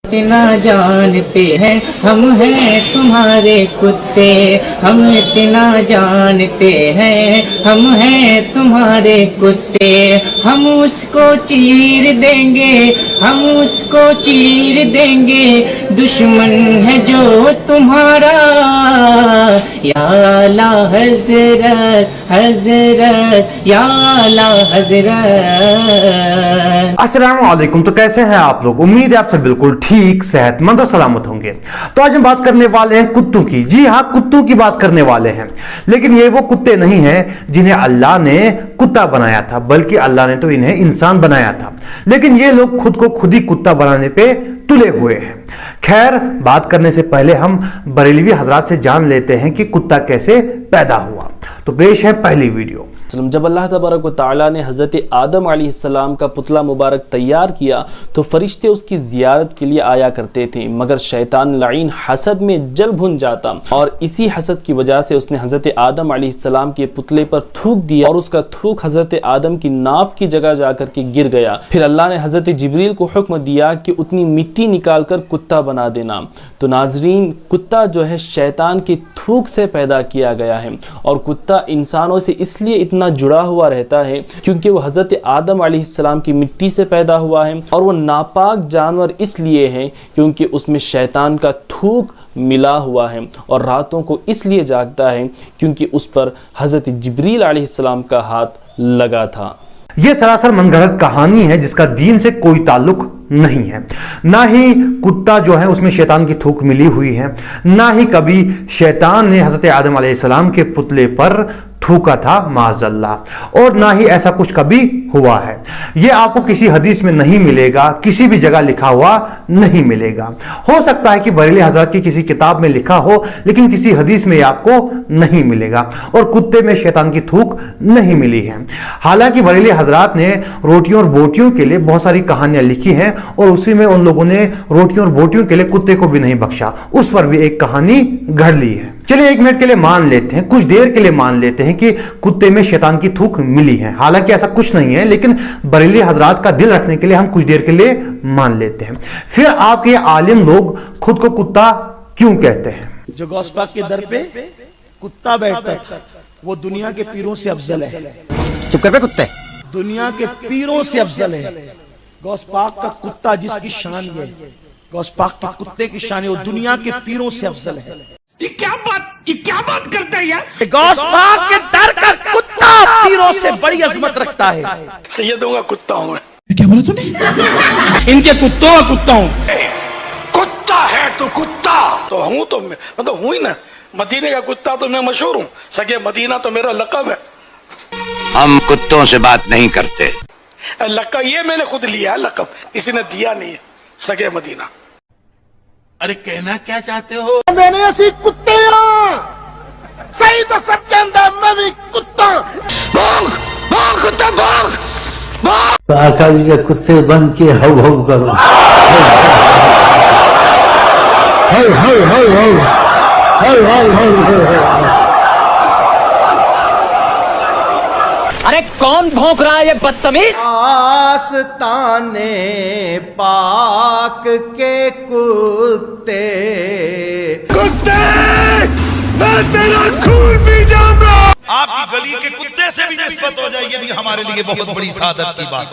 इतना जानते हैं हम हैं तुम्हारे कुत्ते, हम इतना जानते हैं हम हैं तुम्हारे कुत्ते। हम उसको चीर देंगे, हम उसको चीर देंगे, दुश्मन है जो तुम्हारा। या अला हजरत हजरत या अला हजरत। अस्सलाम वालेकुम। तो कैसे हैं आप लोग? उम्मीद है आप सब बिल्कुल ठीक, सेहतमंद और सलामत होंगे। तो आज हम बात करने वाले हैं कुत्तों की। जी हाँ, कुत्तों की बात करने वाले हैं। लेकिन ये वो कुत्ते नहीं हैं जिन्हें अल्लाह ने कुत्ता बनाया था, बल्कि अल्लाह ने तो इन्हें इंसान बनाया था। लेकिन ये लोग खुद को खुद ही कुत्ता बनाने पे तुले हुए हैं। खैर, बात करने से पहले हम बरेलवी हजरात से जान लेते हैं कि कुत्ता कैसे पैदा हुआ। तो पेश है पहली वीडियो। जब अल्लाह तबारक व तआला ने हज़रत आदम अलैहिस्सलाम का पुतला मुबारक तैयार किया तो फरिश्ते उसकी ज़ियारत के लिए आया करते थे, मगर शैतान लाइन हसद में जल भुन जाता और इसी हसद की वजह से उसने हज़रत आदम अलैहिस्सलाम के पुतले पर थूक दिया और उसका थूक हज़रत आदम की नाफ की जगह जाकर के गिर गया। फिर अल्लाह ने हज़रत जिब्रील को हुक्म दिया कि उतनी मिट्टी निकाल कर कुत्ता बना देना। तो नाजरीन, कुत्ता जो है शैतान के थूक से पैदा किया गया है और कुत्ता इंसानों से इसलिए इतना जुड़ा हुआ रहता है क्योंकि वो हज़रत आदम अलैहिस्सलाम की मिट्टी से पैदा हुआ है, और वो नापाक जानवर इसलिए है क्योंकि उसमें शैतान का थूक मिला हुआ है, और रातों को इसलिए जागता है क्योंकि उस पर हज़रत जिब्रील अलैहिस्सलाम का हाथ लगा था। यह सरासर मनगढ़ंत कहानी है जिसका दीन से कोई ताल्लुक नहीं है। ना ही कुत्ता जो है उसमें शैतान की थूक मिली हुई है, ना ही कभी शैतान ने हज़रत आदम अलैहिस्सलाम के पुतले पर थूका था माज़अल्लाह, और ना ही ऐसा कुछ कभी हुआ है। यह आपको किसी हदीस में नहीं मिलेगा, किसी भी जगह लिखा हुआ नहीं मिलेगा। हो सकता है कि बरेली हज़रत की किसी किताब में लिखा हो, लेकिन किसी हदीस में आपको नहीं मिलेगा। और कुत्ते में शैतान की थूक नहीं मिली है। हालांकि बरेली हज़रत ने रोटियों और बोटियों के लिए बहुत सारी कहानियां लिखी हैं, और उसी में उन लोगों ने रोटियों और बोटियों के लिए कुत्ते को भी नहीं बख्शा, उस पर भी एक कहानी गढ़ ली है। चलिए एक मिनट के लिए मान लेते हैं, कुछ देर के लिए मान लेते हैं कि कुत्ते में शैतान की थूक मिली है। हालांकि ऐसा कुछ नहीं है, लेकिन बरेली हजरात का दिल रखने के लिए हम कुछ देर के लिए मान लेते हैं। फिर आपके आलिम लोग खुद को कुत्ता क्यों कहते हैं? जो गौस पाक के दर पे कुत्ता बैठता था वो दुनिया के पीरों से अफजल है। चुप कर बे कुत्ते। दुनिया के पीरों से अफजल है गौस पाक का कुत्ता, जिसकी शान है गौस पाक के कुत्ते की शान है, वो दुनिया के पीरों से अफजल है। ये क्या बात करता है यार? गौस पाक के दर का कुत्ता पीरों से बड़ी अजमत रखता है। सैयदों का कुत्ता हूं मैं। क्या बोला तूने? इनके कुत्तों का कुत्ता हूं। कुत्ता है तो कुत्ता तो हूं, तो मतलब हूं ही ना। मदीने का कुत्ता तो मैं मशहूर हूं, सगे मदीना तो मेरा लक़ब है। हम कुत्तों से बात नहीं करते। लक़ब ये मैंने खुद लिया है, लक़ब किसी ने दिया नहीं है, सगे मदीना। अरे कहना क्या चाहते हो? मैंने ऐसी कुत्ते सही तो सबके अंदर मैं भी कुत्ता। भाग भाग कुत्ता भाग भाग। तो आका जी के कुत्ते बन के हव हव करो। हव हव हव हव हव हव हव। अरे कौन भौंक रहा है ये बदतमीज? आस्ताने पाक के कुत्ते कुत्ते मैं तेरा खून पी जाऊंगा। आपकी गली के कुत्ते से भी निस्बत हो जाए, ये भी हमारे लिए बहुत बड़ी सादत की बात।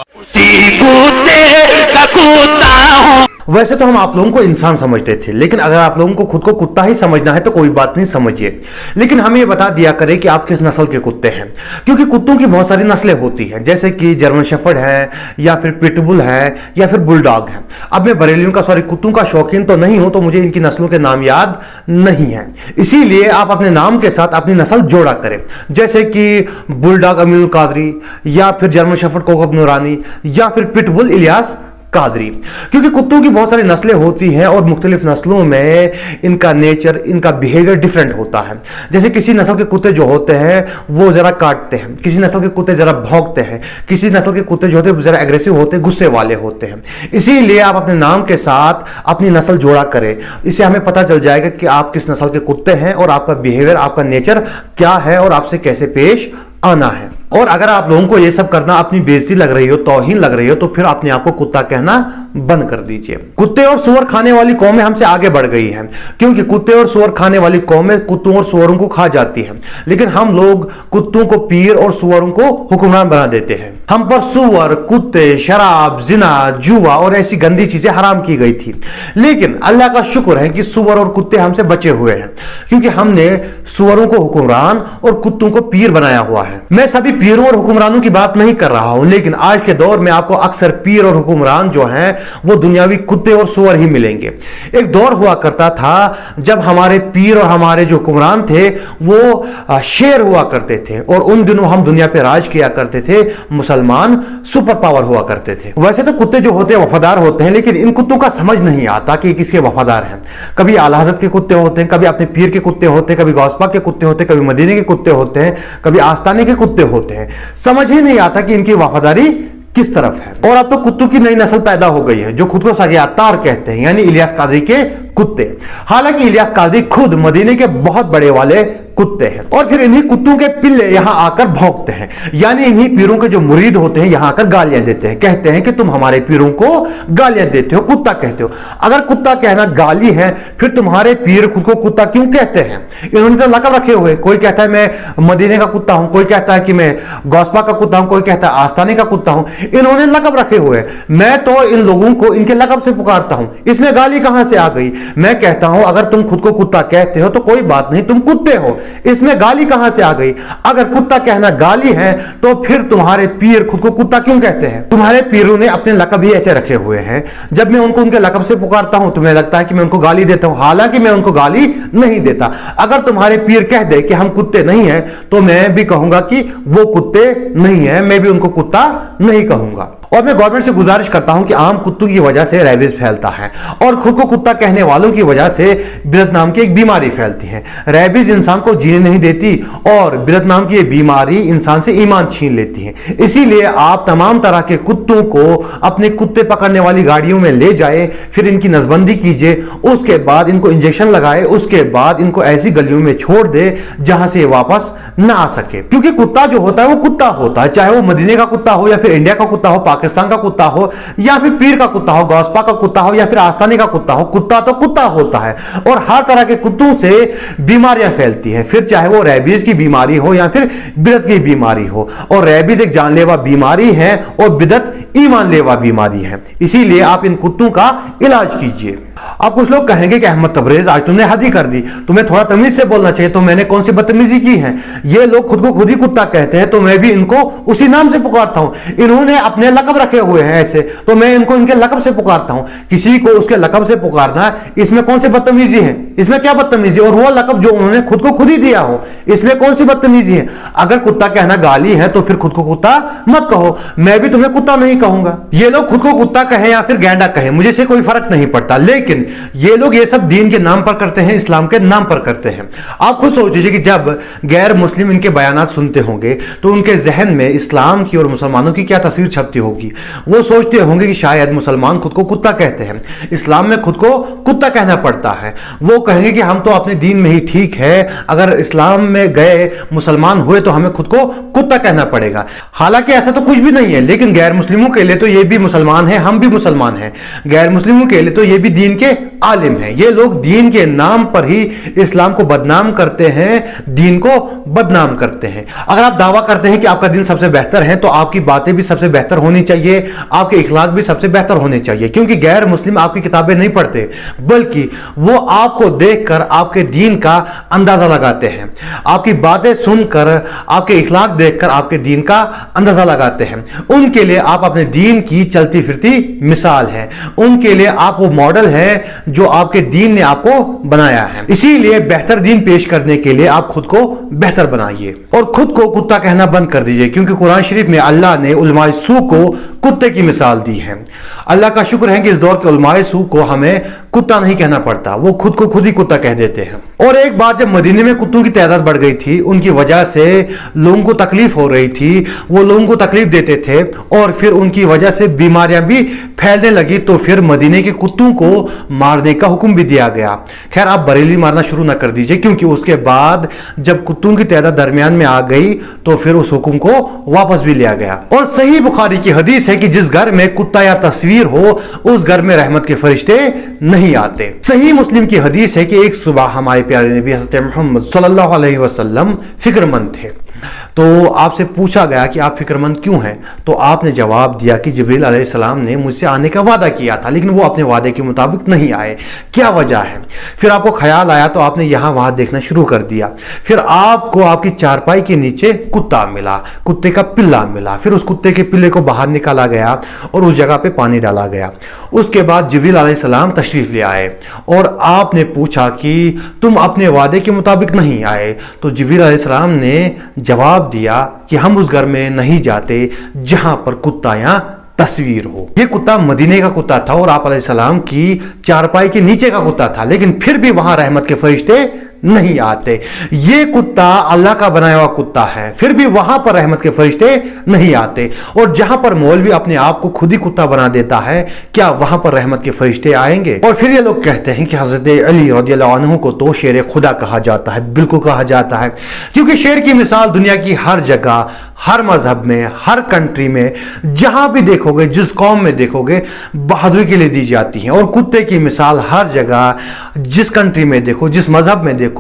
वैसे तो हम आप लोगों को इंसान समझते थे, लेकिन अगर आप लोगों को खुद को कुत्ता ही समझना है तो कोई बात नहीं, समझिए। लेकिन हमें ये बता दिया करें कि आप किस नस्ल के कुत्ते हैं, क्योंकि कुत्तों की बहुत सारी नस्लें होती हैं, जैसे कि जर्मन शेफर्ड है, या फिर पिटबुल है, या फिर बुलडॉग है। अब मैं बरेलियों का कुत्तों का शौकीन तो नहीं हूं, तो मुझे इनकी नस्लों के नाम याद नहीं है। इसीलिए आप अपने नाम के साथ अपनी नस्ल जोड़ा करें, जैसे कि बुलडॉग अमीरुल कादरी, या फिर जर्मन शेफर्ड कोकब नूरानी, या फिर पिटबुल इलियास कादरी। क्योंकि कुत्तों की बहुत सारी नस्लें होती हैं और मुख्तलिफ नस्लों में इनका नेचर, इनका बिहेवियर डिफरेंट होता है। जैसे किसी नस्ल के कुत्ते जो होते हैं वो जरा काटते हैं, किसी नस्ल के कुत्ते जरा भौंकते हैं, किसी नस्ल के कुत्ते जो होते हैं जरा एग्रेसिव होते हैं, गुस्से वाले होते हैं। इसीलिए आप अपने नाम के साथ अपनी नस्ल जोड़ा करें, इससे हमें पता चल जाएगा कि आप किस नस्ल के कुत्ते हैं और आपका बिहेवियर, आपका नेचर क्या है और आपसे कैसे पेश आना है। और अगर आप लोगों को ये सब करना अपनी बेइज्जती लग रही हो, तौहीन लग रही हो, तो फिर अपने आप को कुत्ता कहना बंद कर दीजिए। कुत्ते और सुअर खाने वाली कौमें हमसे आगे बढ़ गई हैं, क्योंकि कुत्ते और सुअर खाने वाली कौमें कुत्तों और सुअरों को खा जाती हैं, लेकिन हम लोग कुत्तों को पीर और सुअरों को हुक्मरान बना देते हैं। हम पर सुअर, कुत्ते, शराब, जिना, जुआ और ऐसी गंदी चीजें हराम की गई थी, लेकिन अल्लाह का शुक्र है कि सुअर और कुत्ते हमसे बचे हुए हैं, क्योंकि हमने सुअरों को हुक्मरान और कुत्तों को पीर बनाया हुआ है। मैं सभी पीरों और हुक्मरानों की बात नहीं कर रहा हूं, लेकिन आज के दौर में आपको अक्सर पीर और हुक्मरान जो हैं वो दुनियावी कुत्ते और सुअर ही मिलेंगे। एक दौर हुआ करता था जब हमारे पीर और हमारे जो हुक्मरान थे वो शेर हुआ करते थे, और उन दिनों हम दुनिया पे राज किया करते थे, मुसलमान सुपर पावर हुआ करते थे। वैसे तो कुत्ते जो होते हैं वफादार होते हैं, लेकिन इन कुत्तों का समझ नहीं आता कि किसके वफादार हैं। कभी आला हज़रत के कुत्ते होते हैं, कभी अपने पीर के कुत्ते होते हैं, कभी गौस पाक के कुत्ते होते हैं, कभी मदीने के कुत्ते होते हैं, कभी आस्ताने के कुत्ते होते हैं। समझ ही नहीं आता कि इनकी वफादारी किस तरफ है। और अब तो कुत्तों की नई नस्ल पैदा हो गई है जो खुद को सगियातार कहते हैं, यानी इलियास कादरी के कुत्ते। हालांकि इलियास कादरी खुद मदीने के बहुत बड़े वाले कुत्ते हैं, और फिर इन्हीं कुत्तों के पिल्ले यहां आकर भौंकते हैं, यानी इन्हीं पीरों के जो मुरीद होते हैं यहां आकर गालियां देते हैं, कहते हैं कि तुम हमारे पीरों को गालियां देते हो, कुत्ता कहते हो। अगर कुत्ता कहना गाली है, फिर तुम्हारे पीर खुद को कुत्ता क्यों कहते हैं? इन्होंने तो लकब रखे हुए, कोई कहता है मैं मदीने का कुत्ता हूं, कोई कहता है कि मैं गौसपा का कुत्ता हूं, कोई कहता है आस्ताने का कुत्ता हूं। इन्होंने लकब रखे हुए, मैं तो इन लोगों को इनके लकब से पुकारता हूं, इसमें गाली कहां से आ गई? मैं कहता हूं अगर तुम खुद को कुत्ता कहते हो तो कोई बात नहीं, तुम कुत्ते हो, इसमें गाली कहां से आ गई? अगर कुत्ता कहना गाली है तो फिर तुम्हारे पीर खुद को कुत्ता क्यों कहते हैं? तुम्हारे पीरों ने अपने लकब ही ऐसे रखे हुए हैं, जब मैं उनको उनके लकब से पुकारता हूं तुम्हें लगता है कि मैं उनको गाली देता हूं, हालांकि मैं उनको गाली नहीं देता। अगर तुम्हारे पीर कह दे कि हम कुत्ते नहीं हैं, तो मैं भी कहूंगा कि वो कुत्ते नहीं है, मैं भी उनको कुत्ता नहीं कहूंगा। और मैं गवर्नमेंट से गुजारिश करता हूं कि आम कुत्तों की वजह से रेबीज फैलता है, और खुद को कुत्ता कहने वालों की वजह से बिरत नाम की एक बीमारी फैलती है। रेबीज इंसान को जीने नहीं देती, और बिरत नाम की ये बीमारी इंसान से ईमान छीन लेती है। इसीलिए आप तमाम तरह के कुत्तों को अपने कुत्ते पकड़ने वाली गाड़ियों में ले जाए, फिर इनकी नसबंदी कीजिए, उसके बाद इनको इंजेक्शन लगाए, उसके बाद इनको ऐसी गलियों में छोड़ दे जहां से वापस ना आ सके। क्योंकि कुत्ता जो होता है वो कुत्ता होता है, चाहे वो मदीने का कुत्ता हो या फिर इंडिया का कुत्ता हो, पाकिस्तान का कुत्ता हो या फिर पीर का कुत्ता हो, गौसपा का कुत्ता हो या फिर आस्ताने का कुत्ता हो, कुत्ता तो कुत्ता होता है। और हर तरह के कुत्तों से बीमारियां फैलती हैं, फिर चाहे वो रेबीज की बीमारी हो या फिर बिदत की बीमारी हो। और रेबीज एक जानलेवा बीमारी है और बिदत ईमान लेवा बीमारी है, इसीलिए आप इन कुत्तों का इलाज कीजिए। अब कुछ लोग कहेंगे कि अहमद तबरेज आज तुमने हद ही कर दी, तुम्हें थोड़ा तमीज से बोलना चाहिए, तो मैंने कौन सी बदतमीजी की है? ये लोग खुद को खुद ही कुत्ता कहते हैं, तो मैं भी इनको उसी नाम से पुकारता हूं। इन्होंने अपने लकब रखे हुए हैं ऐसे, तो मैं इनको इनके लकब से पुकारता हूं। किसी को उसके लकब से पुकारना, इसमें कौन सी बदतमीजी है? इसमें क्या बदतमीजी? और वो लकब जो उन्होंने खुद को खुद ही दिया हो, इसमें कौन सी बदतमीजी है? अगर कुत्ता कहना गाली है तो फिर खुद को कुत्ता मत कहो, मैं भी तुम्हें कुत्ता नहीं कहूंगा। ये लोग खुद को कुत्ता कहें या फिर गैंडा कहें, मुझे से कोई फर्क नहीं पड़ता, लेकिन ये लोग ये सब दीन के नाम पर करते हैं, इस्लाम के नाम पर करते हैं। आप खुद सोच लीजिए कि जब गैर मुस्लिम इनके बयानात सुनते होंगे तो उनके जहन में इस्लाम की और मुसलमानों की क्या तस्वीर छपती होगी। वो सोचते होंगे कि शायद मुसलमान खुद को कुत्ता कहते हैं, इस्लाम में खुद को कुत्ता कहना पड़ता है। वो कहेंगे कि हम तो अपने दीन में ही ठीक है, अगर इस्लाम में गए मुसलमान हुए तो हमें खुद को कुत्ता कहना पड़ेगा। हालांकि ऐसा तो कुछ भी नहीं है, लेकिन गैर मुस्लिमों के लिए तो ये भी मुसलमान है, हम भी मुसलमान हैं। गैर मुस्लिमों के लिए तो ये भी दीन के आलिम है। ये लोग दीन के नाम पर ही इस्लाम को बदनाम करते हैं, दीन को बदनाम करते हैं। अगर आप दावा करते हैं कि आपका दीन सबसे बेहतर है, तो आपकी बातें भी सबसे बेहतर होनी चाहिए, आपके इखलाक भी सबसे बेहतर होने चाहिए, क्योंकि गैर मुस्लिम आपकी किताबें नहीं पढ़ते, बल्कि वो आपको देखकर आपके दीन का अंदाजा लगाते हैं, आपकी बातें सुनकर, आपके इखलाक देखकर आपके दीन का अंदाजा लगाते हैं। उनके लिए आप अपने दीन की चलती फिरती मिसाल है, उनके लिए आप वो मॉडल है जो आपके दीन ने आपको बनाया है। इसीलिए बेहतर दीन पेश करने के लिए आप खुद को बेहतर बनाइए और खुद को कुत्ता कहना बंद कर दीजिए, क्योंकि कुरान शरीफ में अल्लाह ने उलमाए सू को कुत्ते की मिसाल दी है। अल्लाह का शुक्र है कि इस दौर के उलमाए सू को हमें कुत्ता नहीं कहना पड़ता, वो खुद को खुद ही कुत्ता कह देते हैं। और एक बार जब मदीने में कुत्तों की तादाद बढ़ गई थी, उनकी वजह से लोगों को तकलीफ हो रही थी, वो लोगों को तकलीफ देते थे और फिर उनकी वजह से बीमारियां भी फैलने लगी, तो फिर मदीने के कुत्तों को मार मारने का हुक्म भी दिया गया। खैर आप बरेली मारना शुरू ना कर दीजिए, क्योंकि उसके बाद जब कुत्तों की तादाद दरमियान में आ गई तो फिर उस हुक्म को वापस भी लिया गया। और सही बुखारी की हदीस है कि जिस घर में कुत्ता या तस्वीर हो उस घर में रहमत के फरिश्ते नहीं आते। सही मुस्लिम की हदीस है कि एक सुबह हमारे प्यारे नबी हज़रत मोहम्मद सल्लल्लाहु अलैहि वसल्लम फिक्रमंद थे, तो आपसे पूछा गया कि आप फिक्रमंद क्यों हैं, तो आपने जवाब दिया कि जिब्रील अलैहिस्सलाम ने मुझसे आने का वादा किया था लेकिन वो अपने वादे के मुताबिक नहीं आए, क्या वजह है। फिर आपको ख्याल आया तो आपने यहाँ वहाँ देखना शुरू कर दिया। फिर आपको आपकी चारपाई के नीचे कुत्ता मिला, कुत्ते का पिल्ला मिला। फिर उस कुत्ते के पिल्ले को बाहर निकाला गया और उस जगह पे पानी डाला गया। उसके बाद जिब्रील अलैहिस्सलाम तशरीफ ले आए और आपने पूछा कि तुम अपने वादे के मुताबिक नहीं आए, तो जिब्रील अलैहिस्सलाम ने जवाब दिया कि हम उस घर में नहीं जाते जहां पर कुत्ता या तस्वीर हो। ये कुत्ता मदीने का कुत्ता था और आप अलैहिस्सलाम की चारपाई के नीचे का कुत्ता था, लेकिन फिर भी वहां रहमत के फरिश्ते नहीं आते। ये कुत्ता अल्लाह का बनाया हुआ कुत्ता है, फिर भी वहां पर रहमत के फरिश्ते नहीं आते। और जहां पर मौलवी अपने आप को खुद ही कुत्ता बना देता है, क्या वहां पर रहमत के फरिश्ते आएंगे। और फिर ये लोग कहते हैं कि हजरत अली रज़ियल्लाहु अन्हु को तो शेर खुदा कहा जाता है। बिल्कुल कहा जाता है, क्योंकि शेर की मिसाल दुनिया की हर जगह, हर मजहब में, हर कंट्री में जहां भी देखोगे, जिस कौम में देखोगे, बहादुरी के लिए दी जाती है। और कुत्ते की मिसाल हर जगह, जिस कंट्री में देखो, जिस मजहब में देखो,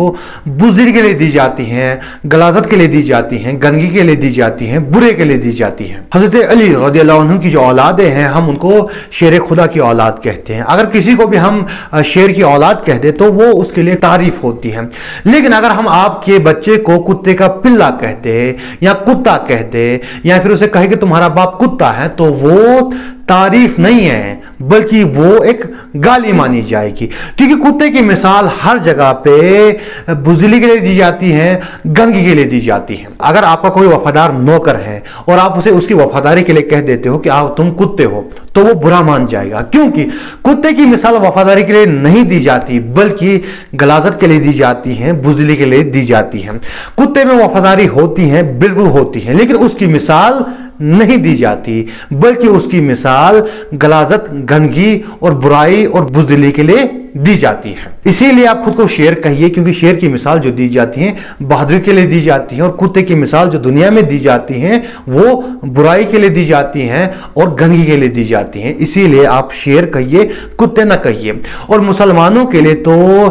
बुज़दिली के लिए दी जाती हैं, गलाजत के लिए दी जाती हैं, गंदगी के लिए दी जाती हैं, बुरे के लिए दी जाती हैं। हजरत अली रज़ियल्लाहु अन्हु की जो औलादें हैं, हम उनको शेर खुदा की औलाद कहते हैं। अगर किसी को भी हम शेर की औलाद कह दे तो वो उसके लिए तारीफ होती है। लेकिन अगर हम आपके बच्चे को कुत्ते का पिल्ला कहते या कुत्ता कहते या फिर उसे कहे कि तुम्हारा बाप कुत्ता है, तो वो तारीफ नहीं है, बल्कि वो एक गाली मानी जाएगी। क्योंकि कुत्ते की मिसाल हर जगह पे बुज़दिली के लिए दी जाती है, गंदगी के लिए दी जाती है। अगर आपका कोई वफादार नौकर है और आप उसे उसकी वफादारी के लिए कह देते हो कि आप तुम कुत्ते हो, तो वो बुरा मान जाएगा। क्योंकि कुत्ते की मिसाल वफादारी के लिए नहीं दी जाती, बल्कि गलाजत के लिए दी जाती है, बुज़दिली के लिए दी जाती है। कुत्ते में वफादारी होती है, बिल्कुल होती है, लेकिन उसकी मिसाल नहीं दी जाती, बल्कि उसकी मिसाल गलाजत, गंदगी और बुराई और बुज़दिली के लिए दी जाती है। इसीलिए आप खुद को शेर कहिए, क्योंकि शेर की मिसाल जो दी जाती है बहादुरी के लिए दी जाती है, और कुत्ते की मिसाल जो दुनिया में दी जाती है वो बुराई के लिए दी जाती हैं और गंदगी के लिए दी जाती हैं। इसीलिए आप शेर कहिए, कुत्ते ना कहिए। और मुसलमानों के लिए तो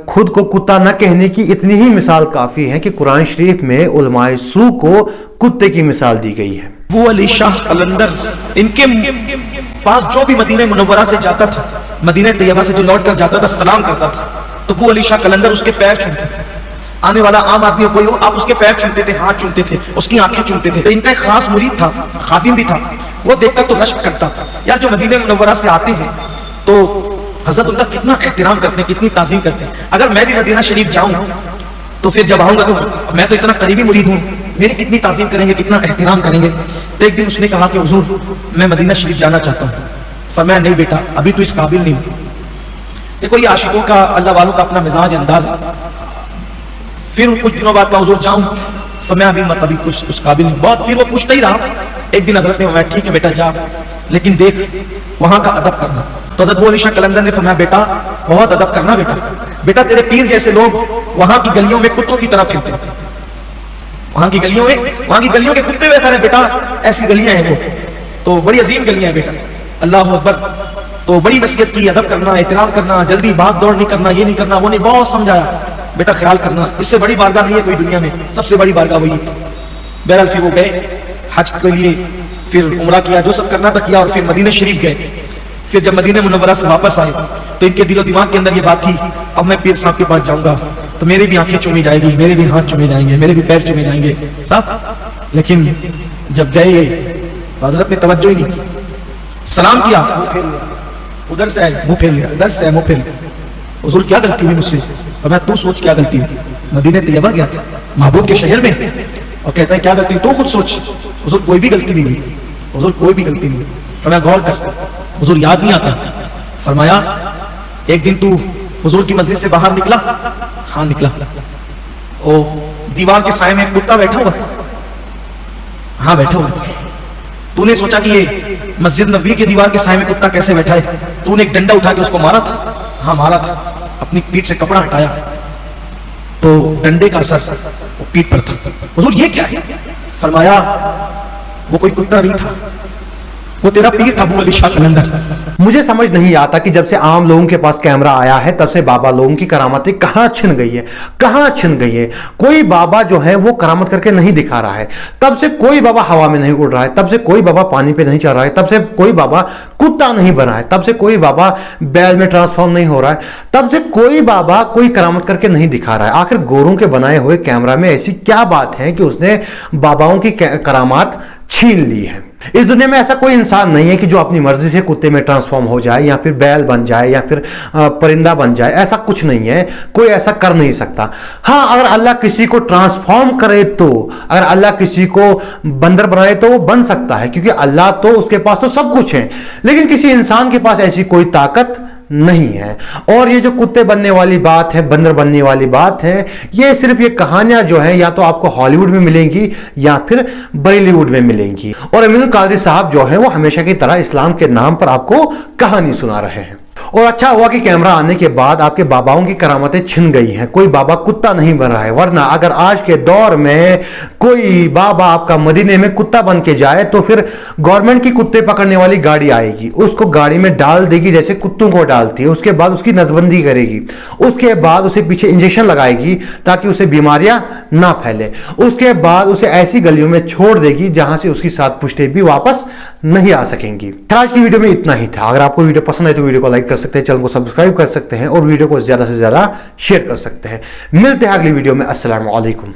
खुद को कुत्ता न कहने की इतनी ही मिसाल काफी है कि कुरान शरीफ में उलमाए सू को कुत्ते की मिसाल दी गई है। वो अली शाह कलंदर, इनके पास जो भी मदीने मुनव्वरा से जाता था, मदीने तैयबा से जो लौट कर जाता था, सलाम करता था, तो वो अली शाह कलंदर उसके पैर चूमते थे। आने वाला आम आदमी कोई हो, आप उसके पैर चूमते थे, हाथ चूमते थे, उसकी आंखें चूमते थे। तो इनका एक खास मुरीद था, खादिम भी था, वो देखकर तो रश्क करता था, यार जो मदीने मुनव्वरा से आते हैं तो हजरत उनका कितना एहतराम करते हैं, कितनी ताज़ीम करते हैं। अगर मैं भी मदीना शरीफ जाऊं तो फिर जब आऊंगा तो मैं तो इतना करीबी मुरीद हूं, मेरी कितनी ताज़ीम करेंगे, कितना एहतराम करेंगे। तो एक दिन उसने कहा कि हुजूर मैं मदीना शरीफ जाना चाहता हूँ। फरमाया नहीं बेटा, अभी तो इस काबिल नहीं। देखो ये आशिकों का, अल्लाह वालों का अपना मिजाज अंदाज है। फिर कुछ दिनों बाद का हुजूर जाऊं, फरमाया अभी मत, अभी कुछ उस काबिल नहीं। बहुत फिर वो पूछता ही रहा। एक दिन हजरत ने फरमाया ठीक है बेटा जा, लेकिन देख वहां का अदब करना। तो हजरत अली शाह कलंदर ने फरमाया बेटा बहुत अदब करना बेटा, बेटा तेरे पीर जैसे लोग वहां की गलियों में कुत्तों की तरह फिरते, वहां की गलियों के कुत्ते बैठा रहे बेटा, ऐसी गलियां हैं वो, तो बड़ी अजीम गलियां हैं बेटा। अल्लाह अकबर। तो बड़ी नसीहत की, अदब करना, एहतराम करना, जल्दी भाग दौड़ नहीं करना, ये नहीं करना, वो नहीं, बहुत समझाया बेटा ख्याल करना, इससे बड़ी बारगाह नहीं है कोई दुनिया में, सबसे बड़ी बारगाह वही। बहरहाल फिर वो गए हज के लिए, फिर उम्रा किया, जो सब करना था किया, और फिर मदीना शरीफ गए। फिर जब मदीना मुनव्वरा से वापस आए तो इनके दिलो दिमाग के अंदर ये बात थी, अब मैं पीर साहब के पास जाऊंगा तो मेरे भी आंखें चूमी जाएगी, मेरे भी हाथ चूमे जाएंगे, मेरे भी पैर चूमे जाएंगे साहब। लेकिन जब गए हजरत ने तवज्जो ही नहीं की, सलाम किया, मुंह फेर लिया, उधर से आए मुंह फेर लिया, इधर से आए मुंह फेर लिया। हुजूर क्या गलती हुई मुझसे? और मैं, तू सोच क्या गलती हुई, मदीने तैयबा गया था महबूब के शहर में, और कहता है क्या गलती, तू खुद सोच। हुजूर कोई भी गलती नहीं हुई, हुजूर कोई भी गलती नहीं हुई। फरमाया गौर कर, हुजूर याद नहीं आता। फरमाया एक दिन तू हुजूर की मस्जिद से बाहर निकला? हाँ निकला। ओ दीवार के साए में एक कुत्ता बैठा हुआ था? हाँ बैठा हुआ था। तूने सोचा कि ये मस्जिद नबवी के दीवार के साए में कुत्ता कैसे बैठा है? तूने एक डंडा उठा के उसको मारा था? वहां मारा था, अपनी पीठ से कपड़ा हटाया तो डंडे का असर वो पीठ पर था। हुजूर ये क्या है? फरमाया वो कोई कुत्ता नहीं था, वो तेरा पीर था अबू अली शाह कलंदर। मुझे समझ नहीं आता कि जब से आम लोगों के पास कैमरा आया है तब से बाबा लोगों की करामतें कहां छिन गई है, कहां छिन गई है। कोई बाबा जो है वो करामत करके नहीं दिखा रहा है, तब से कोई बाबा हवा में नहीं उड़ रहा है, तब से कोई बाबा पानी पे नहीं चल रहा है, तब से कोई बाबा कुत्ता नहीं बना है, तब से कोई बाबा बैल में ट्रांसफॉर्म नहीं हो रहा है, तब से कोई बाबा कोई करामत करके नहीं दिखा रहा है। आखिर गोरों के बनाए हुए कैमरा में ऐसी क्या बात है कि उसने बाबाओं की करामात छीन ली है। इस दुनिया में ऐसा कोई इंसान नहीं है कि जो अपनी मर्जी से कुत्ते में ट्रांसफॉर्म हो जाए या फिर बैल बन जाए या फिर परिंदा बन जाए, ऐसा कुछ नहीं है, कोई ऐसा कर नहीं सकता। हाँ, अगर अल्लाह किसी को ट्रांसफॉर्म करे तो, अगर अल्लाह किसी को बंदर बनाए तो वो बन सकता है, क्योंकि अल्लाह तो उसके पास तो सब कुछ है, लेकिन किसी इंसान के पास ऐसी कोई ताकत नहीं है। और ये जो कुत्ते बनने वाली बात है, बंदर बनने वाली बात है, ये सिर्फ ये कहानियां जो है या तो आपको हॉलीवुड में मिलेंगी या फिर बॉलीवुड में मिलेंगी। और अमीनुल कादरी साहब जो है वो हमेशा की तरह इस्लाम के नाम पर आपको कहानी सुना रहे हैं। और अच्छा हुआ कि कैमरा आने के बाद आपके बाबाओं की करामतें छिन गई हैं, कोई बाबा कुत्ता नहीं बन रहा है। वरना अगर आज के दौर में कोई बाबा आपका मदीने में कुत्ता बन के जाए तो फिर गवर्नमेंट की कुत्ते पकड़ने वाली गाड़ी आएगी, उसको गाड़ी में डाल देगी जैसे कुत्तों को डालती है, उसके बाद उसकी नसबंदी करेगी, उसके बाद उसे पीछे इंजेक्शन लगाएगी ताकि उसे बीमारियां ना फैले, उसके बाद उसे ऐसी गलियों में छोड़ देगी जहां से उसकी सात पुश्तें भी वापस नहीं आ सकेंगी। आज की वीडियो में इतना ही था। अगर आपको वीडियो पसंद आए तो वीडियो को लाइक कर सकते हैं, चैनल को सब्सक्राइब कर सकते हैं और वीडियो को ज्यादा से ज्यादा शेयर कर सकते हैं। मिलते हैं अगली वीडियो में। अस्सलाम वालेकुम।